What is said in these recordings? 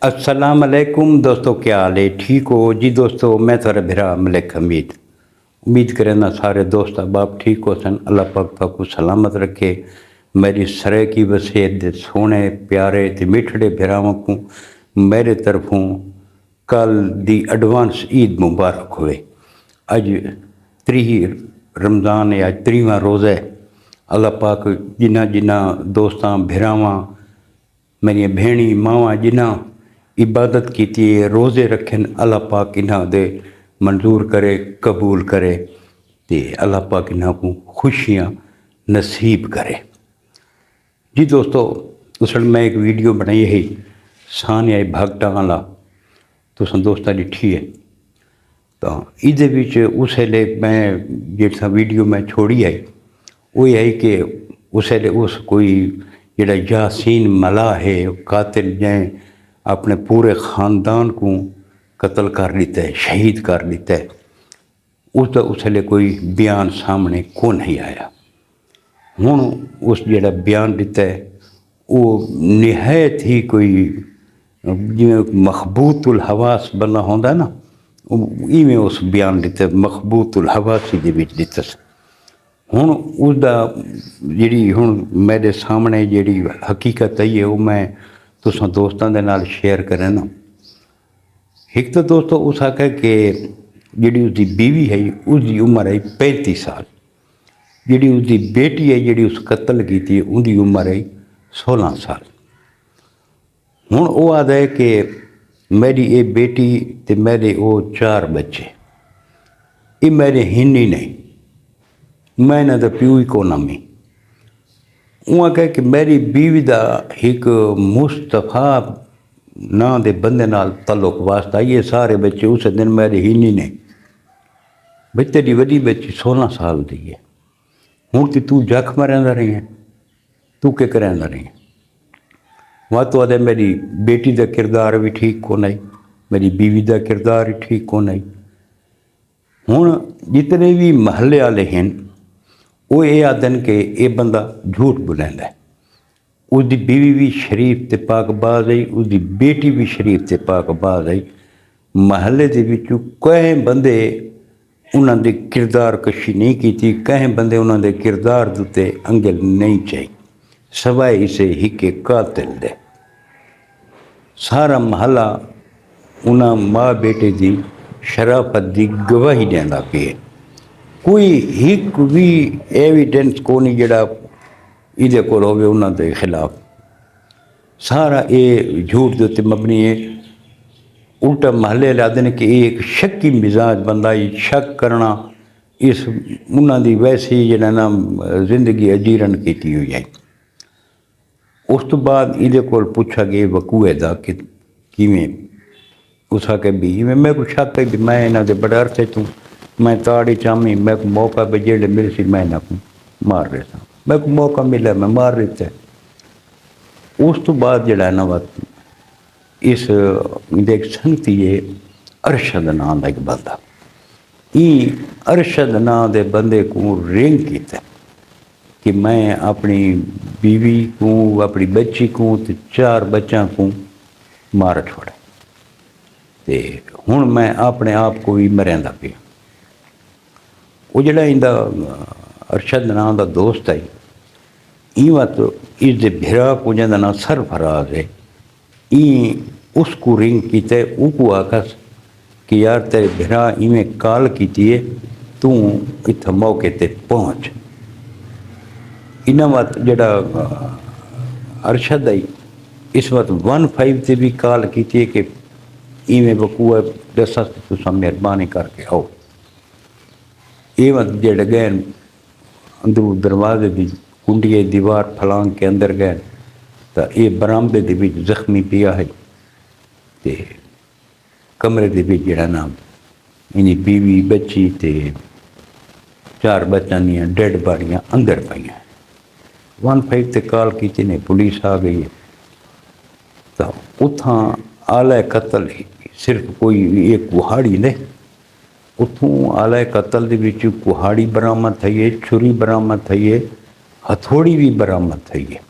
अस्सलाम वालेकुम दोस्तों, क्या हाल है? ठीक हो जी दोस्तों? मैं थोड़ा भिरा मलिक हमीद उम्मीद करें सारे दोस्त अहबाब ठीक हो सन। अल्लाह पाक को सलामत रखे। मेरी सरे की वसीयत दे सोने प्यारे ते मिठड़े भिरावां को मेरे तरफों कल दी एडवांस ईद मुबारक होए। अज 30 रमज़ान है, अज 30वां रोज़ा है। अल्लाह पाक जिन्ना जिन्ना दोस्तां भिरावां मेरिया भेणी मावां जिन्ना इबादत की रोज़े रखे, अल्लाह पाक इन्हां दे मंजूर करे, कबूल करे ते अल्लाह पाक इन्हां को खुशियाँ नसीब करे। जी दोस्तों, उस मैं एक वीडियो बनाई है सानिया भगटा वाला, तुसां दोस्तां डिठी है। तो इहदे विच उस वेले मैं जिहड़ा वीडियो मैं छोड़ी है वो है कि उस वेले उस कोई जिहड़ा यासीन मला है कातिल जैं अपने पूरे ख़ानदान को कत्ल कर दिता है, शहीद कर दिता है, उसका उस वेले कोई बयान सामने को नहीं आया। हुण उस जिहड़ा बयान दिता है वो निहायत ही कोई जिवें मखबूतुल हवास बंदा होंदा ना, इवें उस बयान दिता, मखबूतुल हवासी दे विच दिता। हुण उसदा जिहड़ी हुण मेरे सामने जिहड़ी हकीकत आई है वो मैं तुसां दोस्तां दे नाल शेयर करें ना। एक तो दोस्तों उस आखे कि जिहड़ी उसकी बीवी है उसकी उम्र है 35 साल, जिहड़ी उसकी बेटी है जिहड़ी उस कत्ल की उनकी उम्र है 16 साल। हुण वो आखदा है कि मेरी ये बेटी ते मेरे वो 4 बच्चे ये मेरे हिन ही नहीं, मैं इन्हां दा प्यो ही कोना मैं। उआं कह कि मेरी बीवी का एक मुस्तफा नां दे बंदे नाल तल्लुक वास्ता, ये सारे बच्चे उस दिन मेरे ही नहीं ने। बई तेरी वड्डी बच्ची 16 साल की है, हुण कि तू जख मरंदा रही है, तू के करांदा रही है। वह तो आदे मेरी बेटी का किरदार भी ठीक को नहीं, मेरी बीवी का किरदार ही ठीक को नहीं। हुण जितने भी महल्ले वाले हैं वो ये आदन कि ये बंदा झूठ बुलंदा है। उसकी बीवी भी शरीफ ते पाकबाज आई, उसकी बेटी भी शरीफ ते पाकबाज आई। महल्ले के विचों कई बंदे उन्होंने किरदार कशी नहीं की, कई बंदे उन्होंने किरदार के उत्ते अंगल नहीं चाहिए, सवाए इसे हिके कातिल दे। सारा महला उन्होंने माँ बेटे की शराफत की गवाही देंदा पे। कोई एक भी एविडेंस को नहीं जड़ा इहदे कोल होवे उन्हां दे खिलाफ। सारा ये झूठ के उत्ते मबनी है। उल्टा महल्ले लाते हैं कि एक शक्की मिजाज बंदा ही शक करना इस उन्हां दी वैसी जिहड़ा ना जिंदगी अजीरन की हुई है। उस तो बाद इहदे कोल पूछा गया वकूए दा कि किवें, उस आके भी मैं को शक है कि मैं इन्हां दे बड़े अरसे तू मैं ताड़ी चामी, मैं को मौका पे जेड़े मिल सी मैं इन्हां को मार रहा था, मैं को मौका मिला मैं मार रहा था। उस तो बाद जड़ा ना बात इस देख संगती है अरशद नाम का एक बंदा, अरशद नाम के बंदे को रिंग किया कि मैं अपनी बीवी को, अपनी बच्ची को तो 4 बच्चों को मार छोड़ा ते हुण मैं अपने आप को भी मरियांदा पिया। वो जड़ा इंदा अरशद नाम का दोस्त है, इवा तो इसके भिरा को जिंदा नाम सरफराज है, उसको रिंग किते उसको आखस कि यार तेरे भिरा इवें कॉल की है, तू इत मौके ते पहुँच। इन्हां वक्त जड़ा अरशद है इस वक्त 15 से भी कॉल की है कि इवें वकूआ दसा तुसा मेहरबानी करके आओ। ये वक्त जड़े गए अंदरू दरवाजे की कुंडिये दीवार फलांग के अंदर गए तो ये बरामदे के विच जख्मी पिया है ते कमरे के विच जड़ा नाम इनी बीवी बच्ची ते 4 बच्चों दी डेड बाड़ियाँ अंदर पाइया। 15 ते कॉल की ने पुलिस आ गई है। तो उत्थां आला कतल सिर्फ कोई एक कुहाड़ी ने, उतों आला कतल दे विच कुहाड़ी बरामद थी है, छुरी बरामद थी है, हथौड़ी भी बरामद थी है।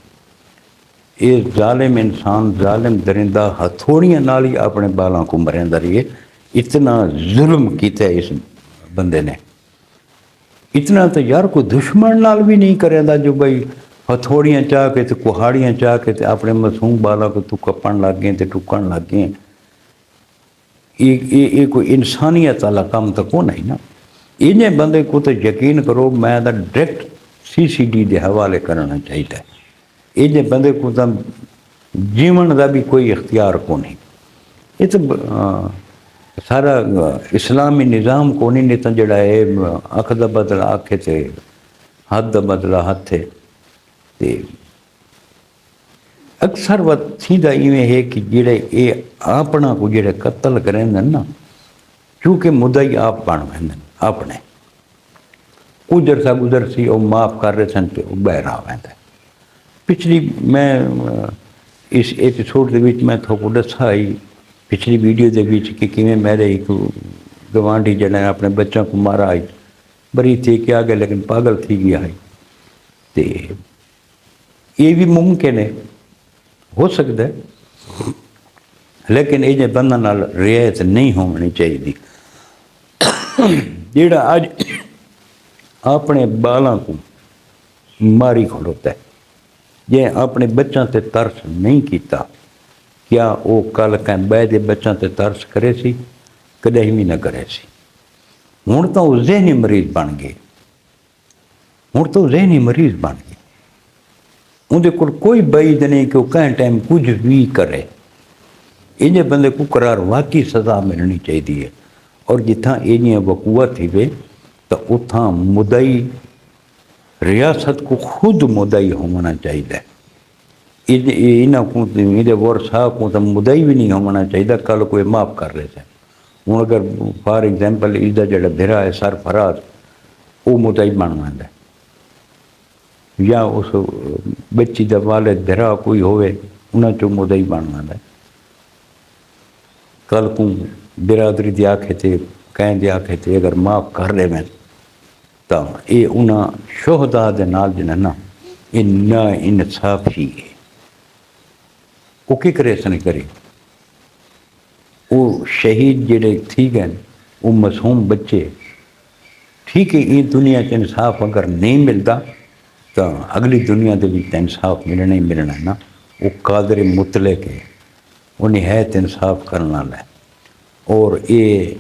ਇਹ ਜ਼ਾलिम इंसान ਜ਼ਾलिम दरिंदा हथौड़ियां नाल ही अपने बालों को मरेंदा रही है। इतना जुल्म किया इस बंदे ने, इतना तो यार कोई दुश्मन नाल भी नहीं करेंदा जो भाई हथौड़ियां चाह के तो कुहाड़ियां चाह के तो अपने मासूम बालों को तू कपन लग गए तो टुकन लग गए। ये कोई इंसानियत वाला काम तो कौन है ना। इन्हें बंदे को तो यकीन करो, मैं तो डायरेक्ट CCD के हवाले करना चाहिए। इन्हें बंदे को तो जीवन का भी कोई इख्तियार को नहीं। ये तो सारा इस्लामी निज़ाम को नहीं तो जड़ा है अख का बदला आखे से हाथ का बदला हाथे। ते अक्सर वत सीधा इवें है कि जेड़े ये अपना को जेड़े कत्ल करेंदे ना, चूँकि मुद्दई आप बन वेंदे अपने कुछ अरसा गुजर सी वो माफ़ कर रहे सन तो बहर आ वेंदा। पिछली मैं इस एपिसोड के विच मैं थोड़ा दसा ही पिछली वीडियो के विच कि किवें मेरे एक गवांढी जने अपने बच्चों को मारा आई, बड़ी थी कि आ गया लेकिन पागल थी गया है। तो ये भी मुमकिन है, हो सकता है, लेकिन ये बंदा नाल रियायत नहीं होनी चाहिए। जेड़ा अज अपने बालों को मारी खड़ोता है, जे अपने बच्चों से तरस नहीं किया, क्या वो कल कहीं बह दे बच्चों से तरस करे सी? कदे भी ना करे सी। हुण तो वो ज़हनी मरीज बन गए, हुण तो ज़हनी मरीज बन गए। उनके कोल कोई बैद नहीं कि वो कहीं टाइम कुछ भी करे। इन्हें बंदे को करार वाकई सज़ा मिलनी चाहिए है। और जिथा इन्हें वकूआ थी वे तो उथा मुदई रियासत को खुद मुदई होना चाहिए। इन्हों को इधे वोर साहब को तो मुदई भी नहीं होना चाहिए। कल कोई माफ़ कर रहे थे। हूँ अगर फॉर एग्जाम्पल इसका जो धिरा है सरफराज वो मुदई बन जाता या उस बच्ची का वाले धिरा कोई होवे उन्हें चो मुदई बन जाता। कल को बिरादरी के आखे थे कहीं के आखे थे अगर माफ़ कर रहे हैं तो ये उन्हें शोहदा के नाल जो ना ये ना इंसाफी है। वो की करे सन करे, वो शहीद जेडे थी गए वो मासूम बच्चे, ठीक है ये दुनिया च इंसाफ अगर नहीं मिलता तो अगली दुनिया के भी इंसाफ मिलना ही मिलना है ना। वो कादर मुतलक है, वो निहायत इंसाफ करने वाला है। और ये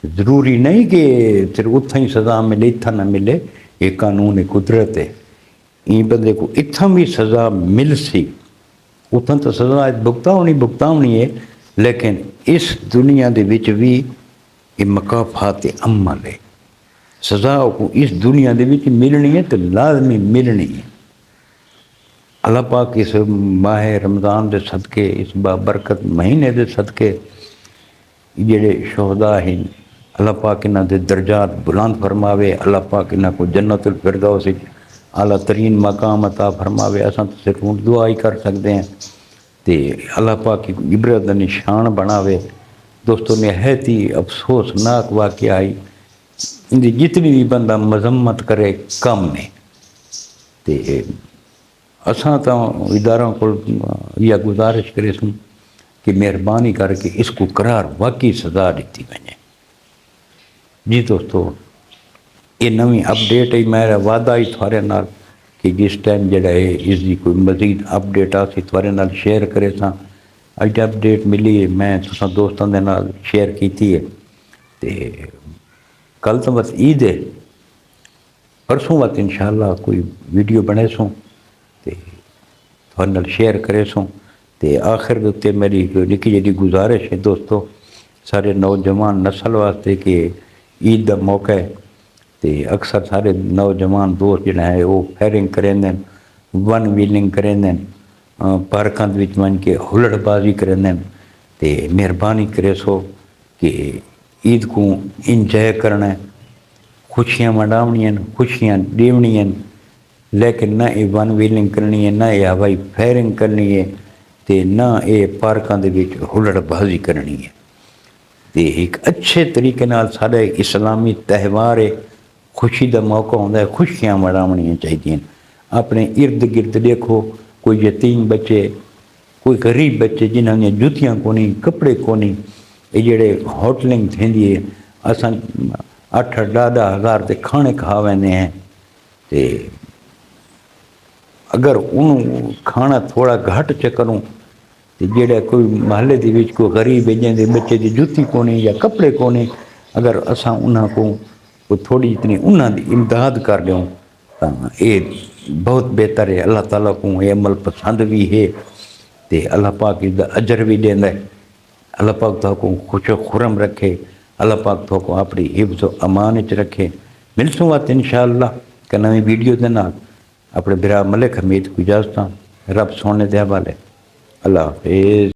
ज़रूरी नहीं कि सिर्फ उतना ही सज़ा मिले इतना ना मिले, ये कानून कुदरत है। ये बंदे को इतना भी सज़ा मिल सी, उतना तो सज़ा भुगतावनी है, लेकिन इस दुनिया के विच भी ये मकाफात अमल है। सज़ा को इस दुनिया के विच मिलनी है तो लाजमी मिलनी है। अल्लाह पाक इस माह रमज़ान के सदके इस बाबरकत महीने के सदके जेड़े शोहदा हैं अल्लाह पाक इन्हां दे दर्जात बुलंद फरमावे। अल्लाह पाक इन्हां को जन्नतुल फिरदौस आला तरीन मकाम अता फरमावे। असां तो सिर्फ दुआ ही कर सकते हैं तो अल्लाह पाक की इबरत निशान बनावे। दोस्तों निहायत ही अफसोसनाक वाक़या आई, इनकी जितनी भी बंदा मजम्मत करे कम ने। तो असां तो इदारों को यह गुजारिश करे सूँ कि मेहरबानी करके इसको करार वाकई सज़ा दी वजे। जी दोस्तों, ये नवी अपडेट ही मेरा वादा ही थोड़े नाल कि जिस टाइम जड़ा है इसकी कोई मजीद अपडेट आसी थोड़े नाल शेयर करे सां। अज अपडेट मिली है मैं तुसां दोस्तों के नाल शेयर की है। तो कल तो बस ईद है, परसों बस इंशाअल्लाह कोई वीडियो बने सूँ तो थोड़े नाल शेयर करे सूँ। तो आखिर के उत्ते मेरी निकी जी गुजारिश है दोस्तों सारे नौजवान नस्ल वास्ते कि ईद का मौका है तो अक्सर सारे नौजवान दोस्त जो है वो फायरिंग करेंदे, वन व्हीलिंग करेंदे, पार्कों वन के हुलड़बाजी करेंदे। तो मेहरबानी करे सो कि ईद को इंजॉय करना है, खुशियाँ मनावनियाँ, खुशियाँ देवनियाँ, लेकिन ना ये वन व्हीलिंग करनी है, ना ये हवाई फायरिंग करनी है, तो ना ये पार्कों के हुलड़बाजी करनी है। तो एक अच्छे तरीके नाल सारे इस्लामी त्यौहार है, खुशी का मौका होता है, खुशियाँ मनावनियाँ चाहिए। अपने इर्द गिर्द देखो कोई यतीम बच्चे, कोई गरीब बच्चे जिन्होंने जुतियां कोनी, कपड़े कोनी, ये जेड़े होटलिंग थींदी है, असां 8-10 हज़ार ते खाने खा वेंदे हैं, ते अगर उन्होंने खाना थोड़ा घट च करूँ तो जेड़ा कोई महल्ले दे विच कोई गरीब है जिंदे बच्चे की जुती कोनी या कपड़े कोनी, अगर असां उन्हां को थोड़ी इतनी उन्हां दी इमदाद कर दूँ तो ये बहुत बेहतर है। अल्लाह ताला को ये अमल पसंद भी है, तो अल्लाह पाक इसका अजर भी देंदा है। अल्लाह पाक तो को खुशो खुरम रखे, अल्लाह पाक तो को अपनी हिफ्ज़ अमान च रखे। मिलसूँ बात इंशाअल्लाह कि नवी वीडियो के नाल। अपने बिरा मलिक हमीद को इजाज़त, रब सोने दे हवाले। अल्लाह हाफिज़।